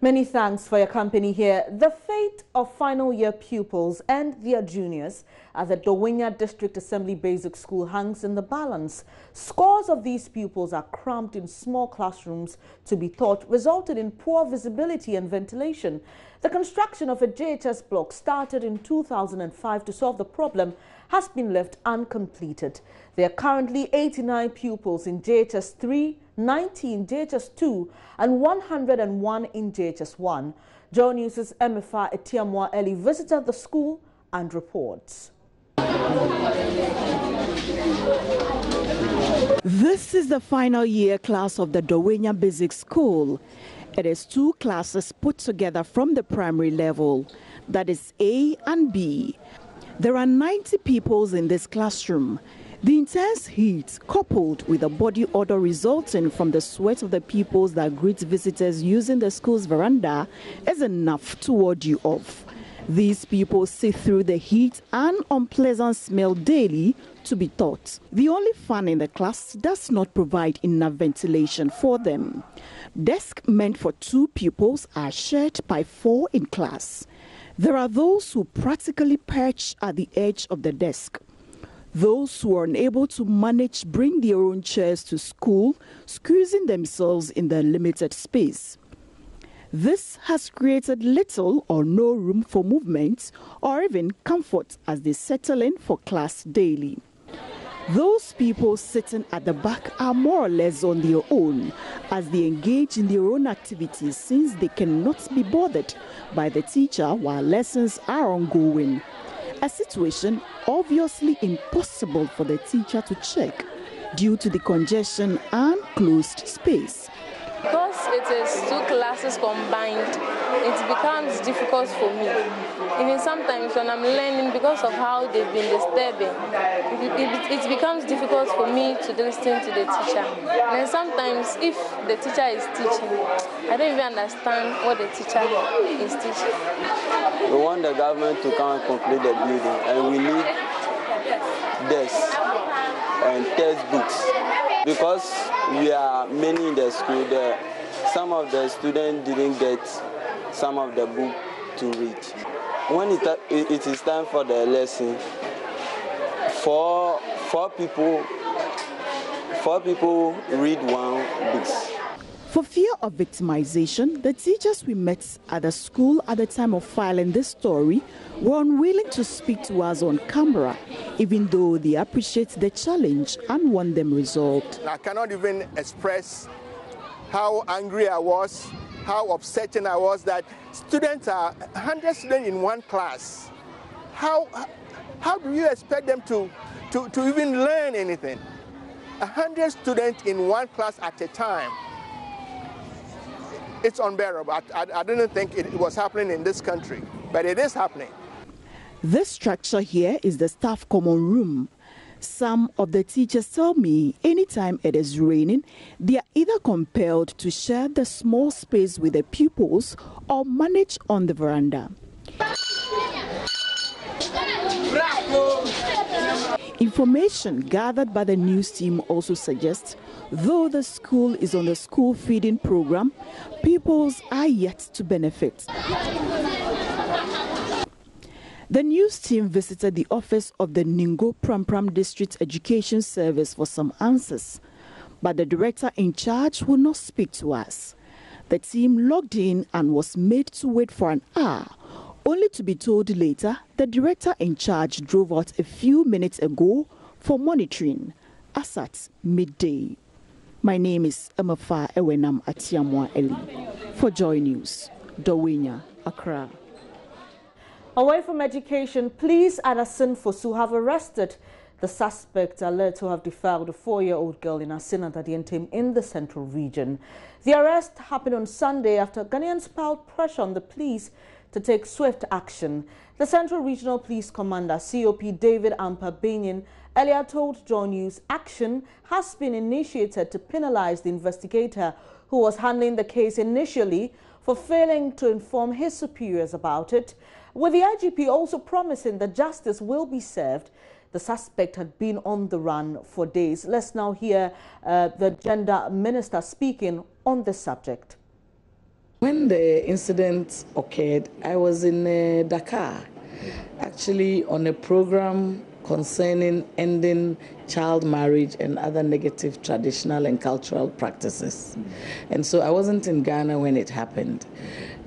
Many thanks for your company here. The fate of final year pupils and their juniors at the Dowinya District Assembly Basic School hangs in the balance. Scores of these pupils are cramped in small classrooms to be taught, resulting in poor visibility and ventilation. The construction of a JHS block started in 2005 to solve the problem has been left uncompleted. There are currently 89 pupils in JHS 3, 90 in JHS 2 and 101 in JHS 1. Joe News' Emefa Etiamwa Eli visited the school and reports. This is the final year class of the Dowinya Basic School. It is two classes put together from the primary level, that is A and B. There are 90 pupils in this classroom. The intense heat, coupled with the body odor resulting from the sweat of the pupils that greet visitors using the school's veranda, is enough to ward you off. These people sit through the heat and unpleasant smell daily to be taught. The only fan in the class does not provide enough ventilation for them. Desks meant for 2 pupils are shared by 4 in class. There are those who practically perch at the edge of the desk. Those who are unable to manage bring their own chairs to school, squeezing themselves in the limited space. This has created little or no room for movement or even comfort as they settle in for class daily. Those people sitting at the back are more or less on their own as they engage in their own activities since they cannot be bothered by the teacher while lessons are ongoing. A situation obviously impossible for the teacher to check due to the congestion and closed space. Because it is 2 classes combined, it becomes difficult for me. Even sometimes when I'm learning, because of how they've been disturbing, it becomes difficult for me to listen to the teacher. And sometimes if the teacher is teaching, I don't even understand what the teacher is teaching. We want the government to come and complete the building, and we need desks and textbooks. Because we are many in the school, some of the students didn't get some of the book to read. When it is time for the lesson, four people read 1 book. For fear of victimization, the teachers we met at the school at the time of filing this story were unwilling to speak to us on camera, even though they appreciate the challenge and want them resolved. I cannot even express how angry I was, how upsetting I was that students are 100 students in 1 class. How do you expect them to even learn anything? 100 students in 1 class at a time. It's unbearable. I didn't think it was happening in this country, but it is happening. This structure here is the staff common room. Some of the teachers tell me anytime it is raining, they are either compelled to share the small space with the pupils or manage on the veranda. Information gathered by the news team also suggests, though the school is on the school feeding program, pupils are yet to benefit. The news team visited the office of the Ningo Prampram District Education Service for some answers, but the director in charge would not speak to us. The team logged in and was made to wait for an hour, only to be told later the director in charge drove out a few minutes ago for monitoring, as at midday. My name is Emefa Etiamwa Eli. For Joy News, Dowinya, Accra. Away from education, police at Assin Manso have arrested the suspect alleged to have defiled a 4-year-old girl in Assin in the central region. The arrest happened on Sunday after Ghanaians piled pressure on the police to take swift action. The Central Regional Police Commander, COP David Ampabinian, earlier told Joy News action has been initiated to penalize the investigator who was handling the case initially for failing to inform his superiors about it, with the IGP also promising that justice will be served. The suspect had been on the run for days. Let's now hear the Gender Minister speaking on this subject. When the incident occurred, I was in Dakar, actually on a program concerning ending child marriage and other negative traditional and cultural practices. And so I wasn't in Ghana when it happened.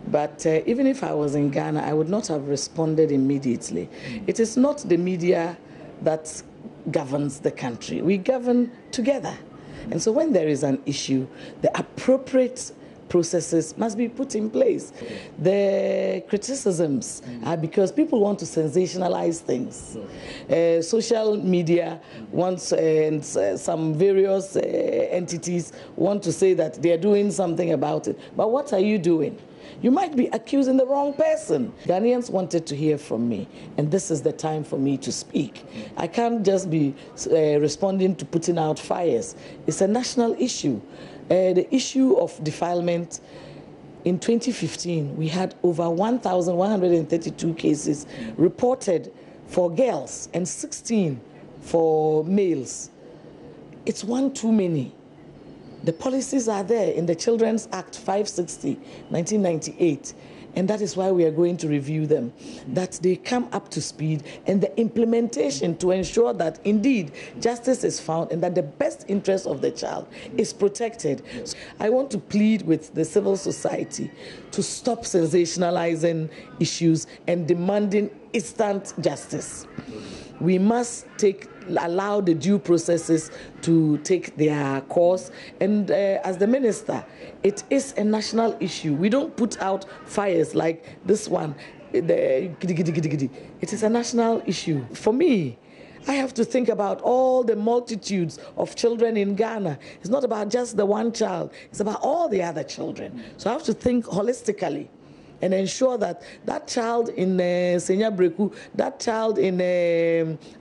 But even if I was in Ghana, I would not have responded immediately. It is not the media that governs the country. We govern together. And so when there is an issue, the appropriate processes must be put in place. The criticisms are because people want to sensationalize things. Social media wants, and some various entities want to say that they are doing something about it. But what are you doing? You might be accusing the wrong person. Ghanaians wanted to hear from me, and this is the time for me to speak. I can't just be responding to putting out fires. It's a national issue. The issue of defilement, in 2015, we had over 1,132 cases reported for girls and 16 for males. It's one too many. The policies are there in the Children's Act 560, 1998, and that is why we are going to review them, that they come up to speed, and the implementation to ensure that indeed justice is found and that the best interest of the child is protected. So I want to plead with the civil society to stop sensationalizing issues and demanding instant justice. We must allow the due processes to take their course. And as the minister, it is a national issue. We don't put out fires like this one. It is a national issue. For me, I have to think about all the multitudes of children in Ghana. It's not about just the one child. It's about all the other children. So I have to think holistically and ensure that that child in Senya Breku, that child in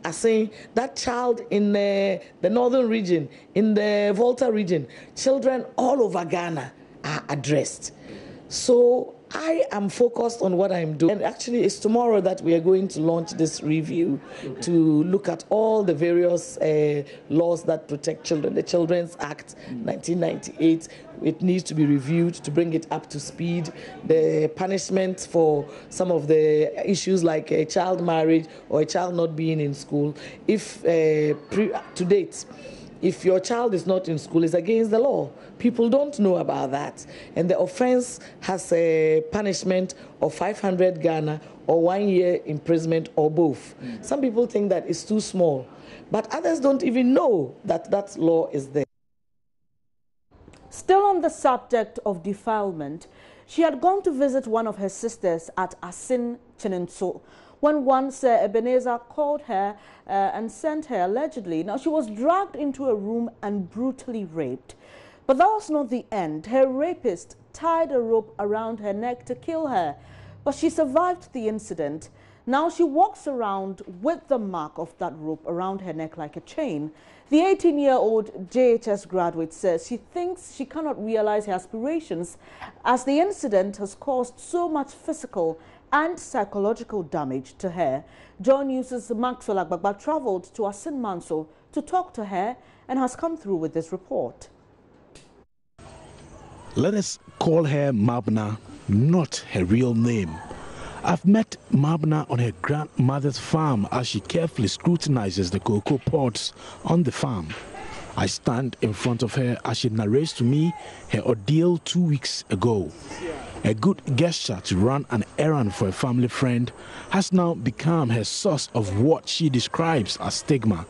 Assin, that child in the northern region, in the Volta region, children all over Ghana are addressed. So I am focused on what I'm doing. And actually, it's tomorrow that we are going to launch this review to look at all the various laws that protect children. The Children's Act 1998, it needs to be reviewed to bring it up to speed. The punishment for some of the issues like a child marriage or a child not being in school, if to date, if your child is not in school, it's against the law. People don't know about that. And the offense has a punishment of 500 Ghana or 1 year imprisonment or both. Some people think that it's too small, but others don't even know that that law is there. Still on the subject of defilement, she had gone to visit one of her sisters at Assin Manso when one Sir Ebenezer called her and sent her allegedly. Now, she was dragged into a room and brutally raped. But that was not the end. Her rapist tied a rope around her neck to kill her, but she survived the incident. Now she walks around with the mark of that rope around her neck like a chain. The 18-year-old JHS graduate says she thinks she cannot realize her aspirations as the incident has caused so much physical and psychological damage to her. John News's Maxwell Agbagba traveled to Assin Manso to talk to her and has come through with this report. Let us call her Mabna, not her real name. I've met Mabna on her grandmother's farm as she carefully scrutinizes the cocoa pods on the farm. I stand in front of her as she narrates to me her ordeal 2 weeks ago. A good gesture to run an errand for a family friend has now become her source of what she describes as stigma.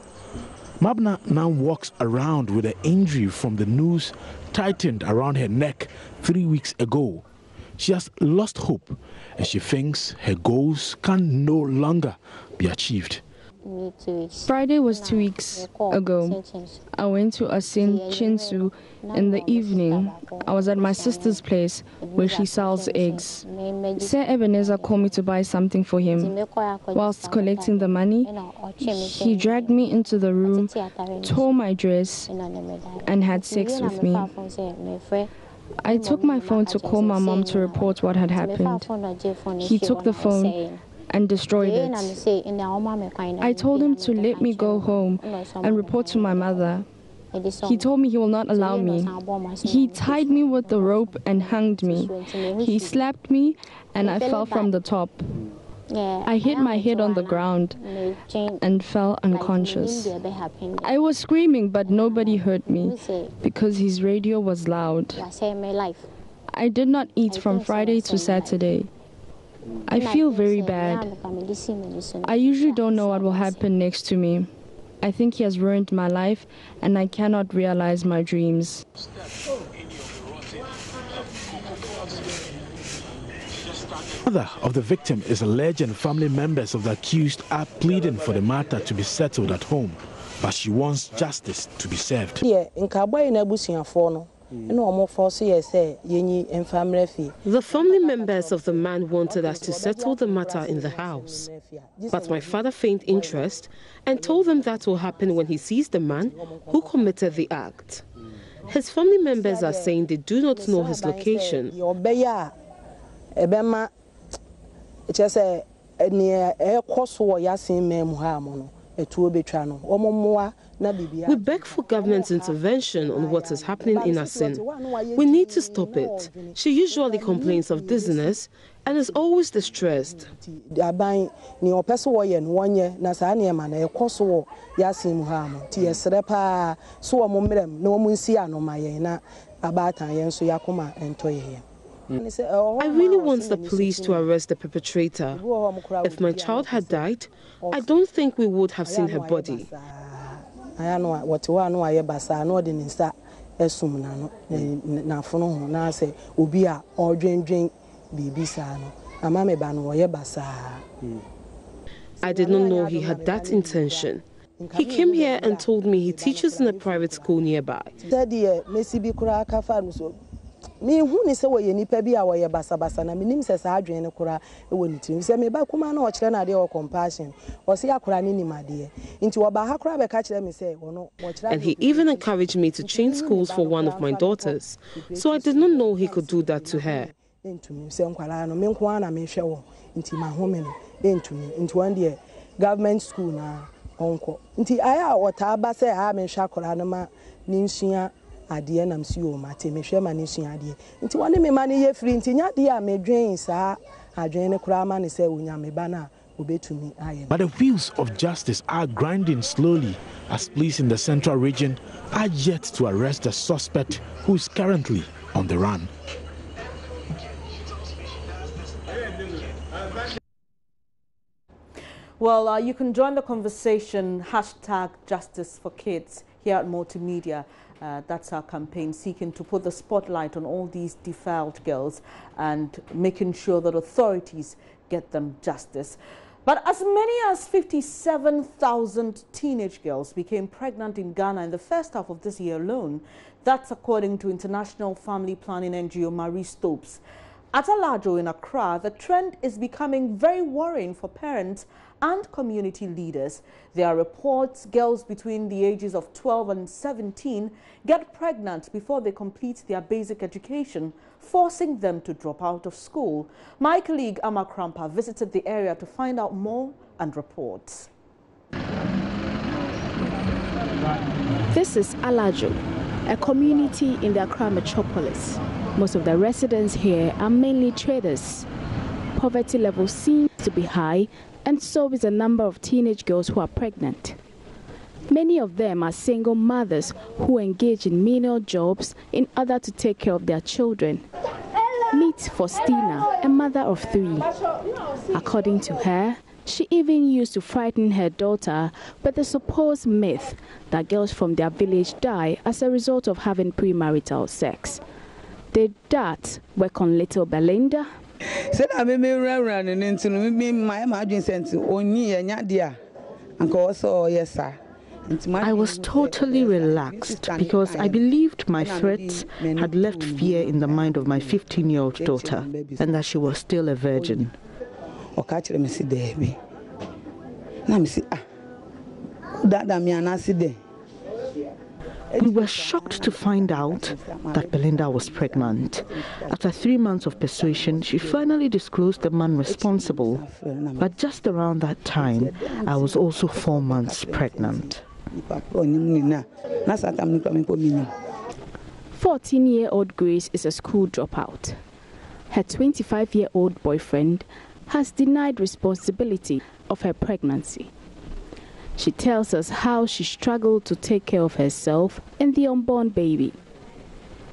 Mabna now walks around with an injury from the noose tightened around her neck 3 weeks ago. She has lost hope and she thinks her goals can no longer be achieved. Friday was 2 weeks ago. I went to Assin Manso in the evening. I was at my sister's place where she sells eggs. Sir Ebenezer called me to buy something for him. Whilst collecting the money, he dragged me into the room, tore my dress, and had sex with me. I took my phone to call my mom to report what had happened. He took the phone and destroyed it. I told him to let me go home and report to my mother. He told me he will not allow me. He tied me with the rope and hanged me. He slapped me and I fell from the top. I hit my head on the ground and fell unconscious. I was screaming, but nobody heard me because his radio was loud. I did not eat from Friday to Saturday. I feel very bad. I usually don't know what will happen next to me. I think he has ruined my life and I cannot realize my dreams. Mother of the victim is alleged and family members of the accused are pleading for the matter to be settled at home, but she wants justice to be served. The family members of the man wanted us to settle the matter in the house, but my father feigned interest and told them that will happen when he sees the man who committed the act. His family members are saying they do not know his location. We beg for government intervention on what is happening in Assin. We need to stop it. She usually complains of dizziness and is always distressed. I really want the police to arrest the perpetrator. If my child had died, I don't think we would have seen her body. I did not know he had that intention. He came here and told me he teaches in a private school nearby. Me who ni se wo ye nipa bi a wo ye basa basa na minim se sa adwen ne kora e wo nitrim se me ba kuma na o kire na de o compassion o se akora ni nimade nti wo ba ha kora be ka kire me se wono wo kire. And he even encouraged me to change schools for one of my daughters, so I did not know he could do that to her. Entumi se nkwala no me nko na me hwe wo nti ma home no entumi nti one day government school na onko nti aya o ta ba se ha me hwe akora no ma ni nsua adie nam si o mate me hwe ma ne sua adie nti wone me ma ne ye free nti nya de a me dwen sa adwen ne kura ma ne se onya me ba na obetumi aye. But the wheels of justice are grinding slowly as police in the central region are yet to arrest the suspect who is currently on the run. Well, you can join the conversation #JusticeForKids here at Multimedia. That's our campaign, seeking to put the spotlight on all these defiled girls and making sure that authorities get them justice. But as many as 57,000 teenage girls became pregnant in Ghana in the first half of this year alone. That's according to international family planning NGO Marie Stopes. At Alajo in Accra, the trend is becoming very worrying for parents and community leaders. There are reports girls between the ages of 12 and 17 get pregnant before they complete their basic education, forcing them to drop out of school. My colleague Ama Krampa visited the area to find out more and reports. This is Alajo, a community in the Accra metropolis. Most of the residents here are mainly traders. Poverty level seems to be high, and so is the number of teenage girls who are pregnant. Many of them are single mothers who engage in menial jobs in order to take care of their children. Meet Faustina, a mother of 3. According to her, she even used to frighten her daughter with the supposed myth that girls from their village die as a result of having premarital sex. Did that work on little Belinda? I was totally relaxed because I believed my threats had left fear in the mind of my 15-year-old daughter and that she was still a virgin. We were shocked to find out that Belinda was pregnant. After 3 months of persuasion, she finally disclosed the man responsible. But just around that time, I was also 4 months pregnant. 14-year-old Grace is a school dropout. Her 25-year-old boyfriend has denied responsibility of her pregnancy. She tells us how she struggled to take care of herself and the unborn baby.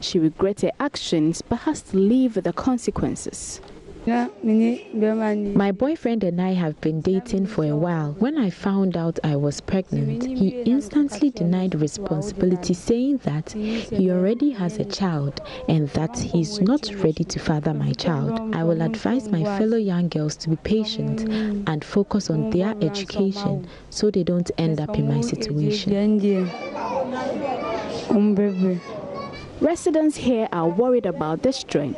She regrets her actions but has to live with the consequences. My boyfriend and I have been dating for a while. When I found out I was pregnant, he instantly denied responsibility, saying that he already has a child and that he's not ready to father my child. I will advise my fellow young girls to be patient and focus on their education so they don't end up in my situation. Residents here are worried about this trend,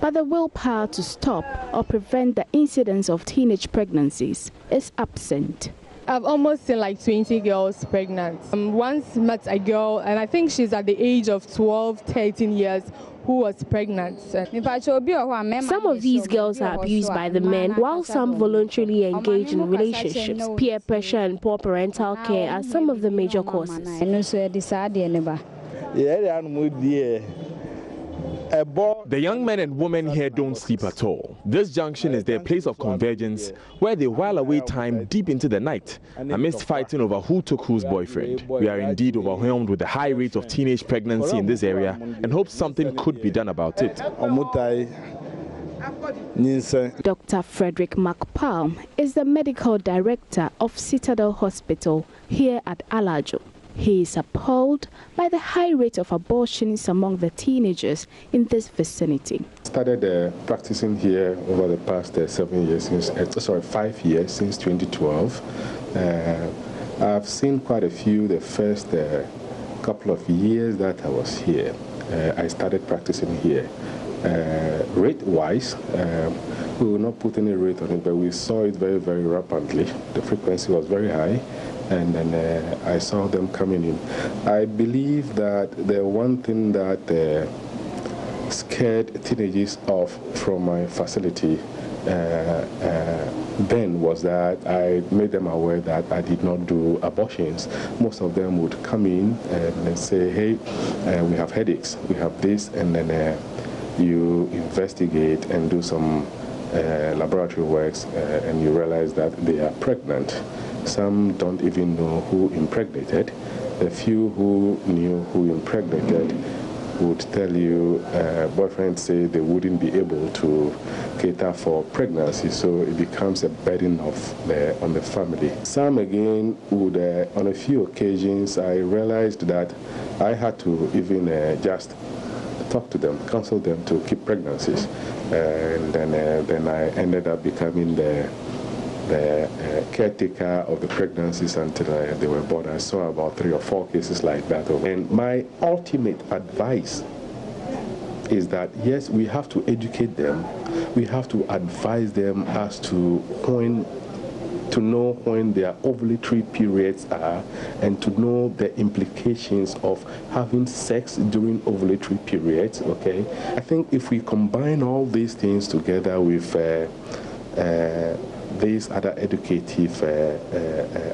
but the willpower to stop or prevent the incidence of teenage pregnancies is absent. I've almost seen like 20 girls pregnant. Once met a girl, and I think she's at the age of 12, 13 years, who was pregnant. Some of these girls are abused by the men, while some voluntarily engage in relationships. Peer pressure and poor parental care are some of the major causes. The young men and women here don't sleep at all. This junction is their place of convergence, where they while away time deep into the night, amidst fighting over who took whose boyfriend. We are indeed overwhelmed with the high rate of teenage pregnancy in this area and hope something could be done about it. Dr. Frederick McPalm is the medical director of Citadel Hospital here at Alajo. He is appalled by the high rate of abortions among the teenagers in this vicinity. Started practicing here over the past 5 years since 2012. I've seen quite a few the first couple of years that I was here. I started practicing here. Rate-wise, we will not put any rate on it, but we saw it very, very rapidly. The frequency was very high. And then I saw them coming in. I believe that the one thing that scared teenagers off from my facility then was that I made them aware that I did not do abortions. Most of them would come in and say, hey, we have headaches, we have this, and then you investigate and do some laboratory works and you realize that they are pregnant. Some don't even know who impregnated. The few who knew who impregnated would tell you boyfriends say they wouldn't be able to cater for pregnancy, so it becomes a burden on the family. Some again would, on a few occasions, I realized that I had to even just talk to them, counsel them to keep pregnancies, and then I ended up becoming the caretaker of the pregnancies until they were born. I saw about 3 or 4 cases like that. And my ultimate advice is that, yes, we have to educate them. We have to advise them as to know when their ovulatory periods are and to know the implications of having sex during ovulatory periods, okay? I think if we combine all these things together with these other educative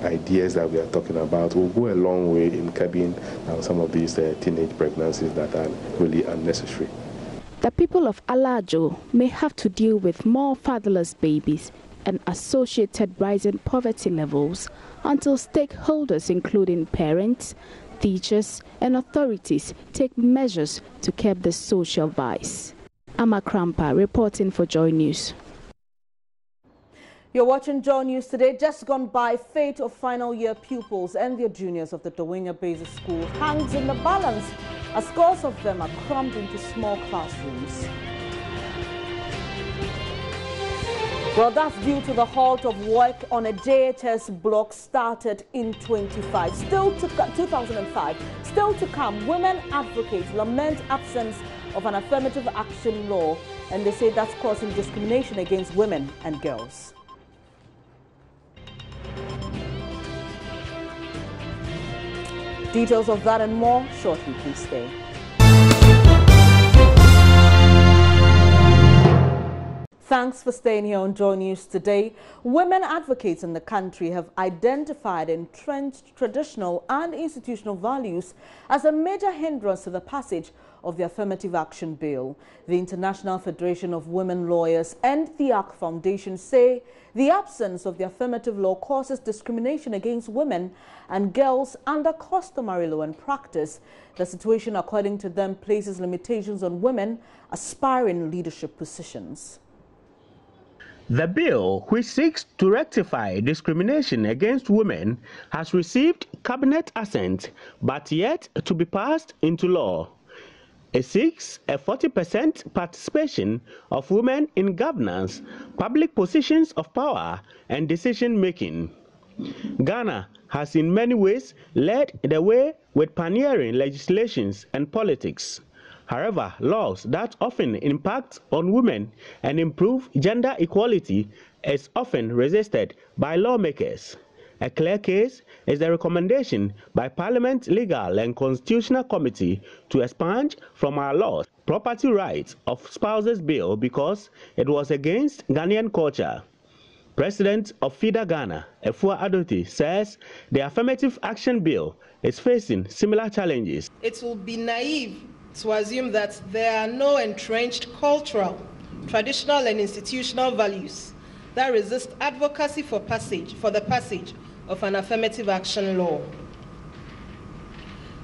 ideas that we are talking about will go a long way in curbing some of these teenage pregnancies that are really unnecessary. The people of Alajo may have to deal with more fatherless babies and associated rising poverty levels until stakeholders, including parents, teachers, and authorities, take measures to curb this social vice. Ama Krampa reporting for Joy News. You're watching Joy News today. Just gone by, fate of final year pupils and their juniors of the Dawenya Basic School hangs in the balance as scores of them are crammed into small classrooms. Well, that's due to the halt of work on a JHS block started in 2005. Still to come, women advocates lament absence of an affirmative action law, and they say that's causing discrimination against women and girls. Details of that and more shortly, please stay. Thanks for staying here on Joy News today. Women advocates in the country have identified entrenched traditional and institutional values as a major hindrance to the passage of the Affirmative Action Bill. The International Federation of Women Lawyers and the ARC Foundation say the absence of the affirmative law causes discrimination against women and girls under customary law and practice. The situation, according to them, places limitations on women aspiring leadership positions. The bill, which seeks to rectify discrimination against women, has received cabinet assent but yet to be passed into law. It seeks a 40% participation of women in governance, public positions of power, and decision-making. Ghana has in many ways led the way with pioneering legislations and politics. However, laws that often impact on women and improve gender equality is often resisted by lawmakers. A clear case is the recommendation by Parliament's Legal and Constitutional Committee to expunge from our laws property rights of spouses bill because it was against Ghanaian culture. President of FIDA Ghana, Efua Adoti, says the Affirmative Action Bill is facing similar challenges. It will be naive to assume that there are no entrenched cultural, traditional and institutional values that resist advocacy for the passage of an affirmative action law.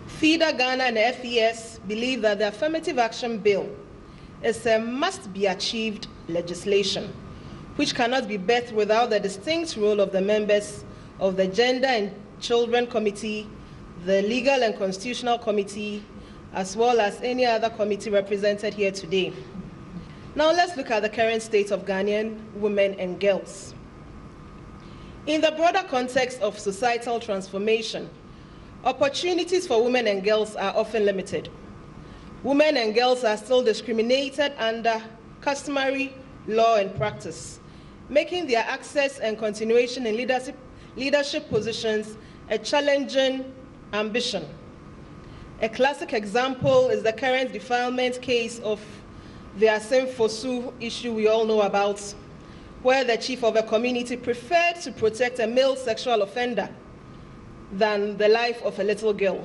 FIDA Ghana and FES believe that the Affirmative Action Bill is a must-be-achieved legislation, which cannot be birthed without the distinct role of the members of the Gender and Children Committee, the Legal and Constitutional Committee, as well as any other committee represented here today. Now let's look at the current state of Ghanaian women and girls. In the broader context of societal transformation, opportunities for women and girls are often limited. Women and girls are still discriminated under customary law and practice, making their access and continuation in leadership positions a challenging ambition. A classic example is the current defilement case of the Assin Manso issue we all know about, where the chief of a community preferred to protect a male sexual offender than the life of a little girl.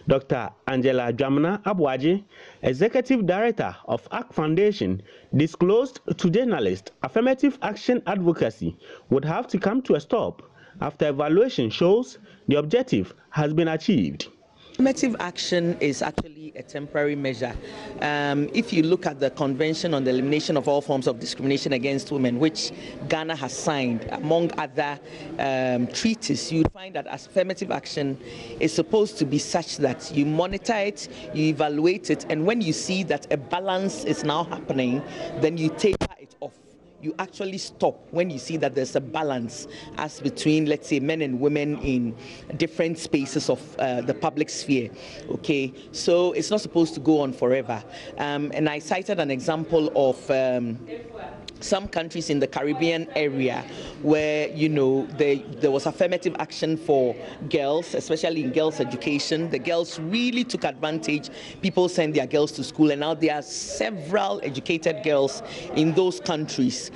Dr. Angela Dwamna Abuaji, Executive Director of ARC Foundation, disclosed to journalists affirmative action advocacy would have to come to a stop after evaluation shows the objective has been achieved. Affirmative action is actually a temporary measure. If you look at the Convention on the Elimination of All Forms of Discrimination Against Women, which Ghana has signed, among other treaties, you find that affirmative action is supposed to be such that you monitor it, you evaluate it, and when you see that a balance is now happening, then you taper it off. You actually stop when you see that there's a balance as between, let's say, men and women in different spaces of the public sphere. Okay, so it's not supposed to go on forever. And I cited an example of some countries in the Caribbean area where, you know, there was affirmative action for girls, especially in girls' education. The girls really took advantage. People sent their girls to school, and now there are several educated girls in those countries,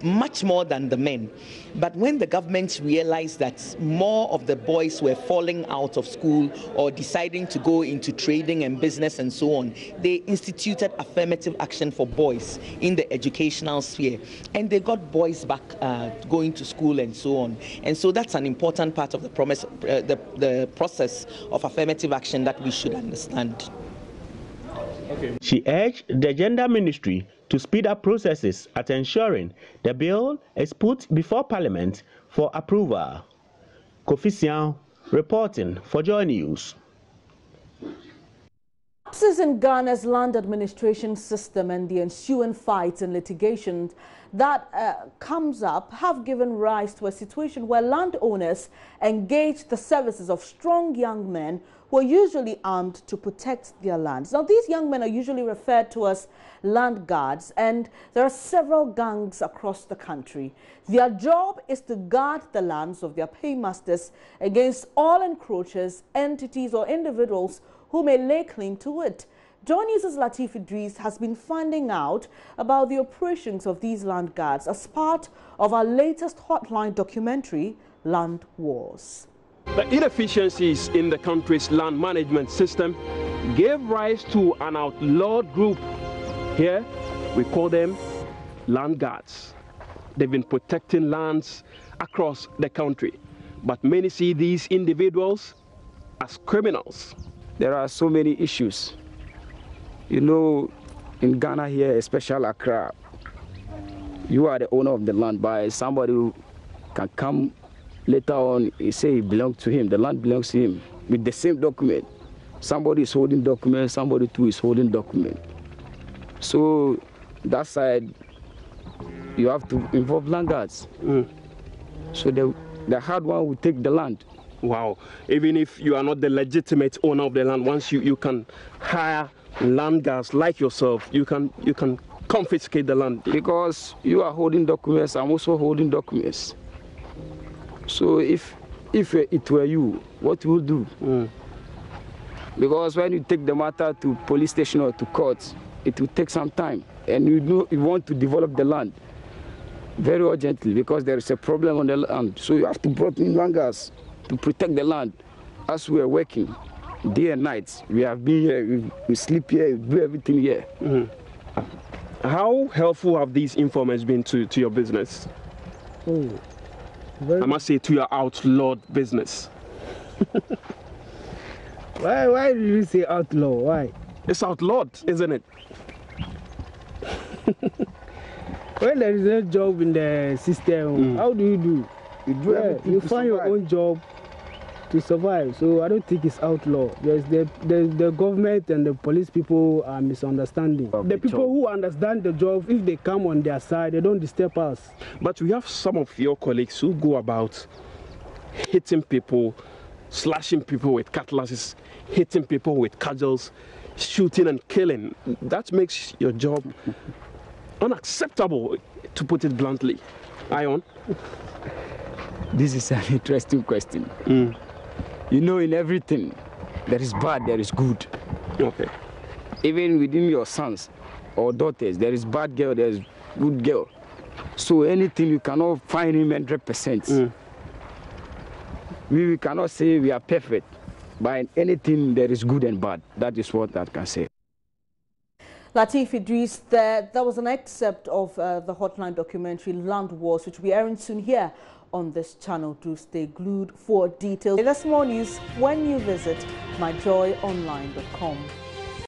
much more than the men. But when the government realized that more of the boys were falling out of school or deciding to go into trading and business and so on, they instituted affirmative action for boys in the educational sphere. And they got boys back going to school and so on. And so that's an important part of the process of affirmative action that we should understand. Okay. She urged the Gender Ministry to speed up processes at ensuring the bill is put before Parliament for approval. Kofi Sian reporting for Joy News. Lapses in Ghana's land administration system and the ensuing fights and litigation that comes up have given rise to a situation where landowners engage the services of strong young men who are usually armed to protect their lands. Now, these young men are usually referred to as land guards, and there are several gangs across the country. Their job is to guard the lands of their paymasters against all encroachers, entities or individuals who may lay claim to it. Joy News' Latif Idris has been finding out about the operations of these land guards as part of our latest hotline documentary, Land Wars. The inefficiencies in the country's land management system gave rise to an outlawed group. Here, we call them land guards. They've been protecting lands across the country, but many see these individuals as criminals. There are so many issues. You know, in Ghana here, especially Accra, you are the owner of the land, but somebody who can come later on, he say it belongs to him, the land belongs to him, with the same document. Somebody is holding document, somebody too is holding document. So that side, you have to involve land guards. So the hard one will take the land. Wow. Even if you are not the legitimate owner of the land, once you can hire land guards like yourself, you can confiscate the land. Because you are holding documents, I'm also holding documents. So if it were you, what you will do? Because when you take the matter to police station or to court, it will take some time. And you want to develop the land very urgently because there is a problem on the land. So you have to bring in land guards to protect the land. As we are working day and night, we have been here, we sleep here, we do everything here. How helpful have these informants been to your business? I must say, to your outlawed business. Why do you say outlaw? Why? It's outlawed, isn't it? When there is no job in the system, how do you do? You find your own job to survive. So I don't think it's outlaw. The government and the police people are misunderstanding. The people who understand the job, if they come on their side, they don't disturb us. But we have some of your colleagues who go about hitting people, slashing people with cutlasses, hitting people with cudgels, shooting and killing. That makes your job unacceptable, to put it bluntly. Ion? This is an interesting question. You know, in everything, there is bad, there is good. Okay. Even within your sons or daughters, there is bad girl, there is good girl. So anything, you cannot find him 100%. We cannot say we are perfect, but in anything, there is good and bad. That is what I can say. Latif Idris, that was an excerpt of the Hotline documentary Land Wars, which will be airing soon here on this channel. Do stay glued for details. There's more news when you visit myjoyonline.com.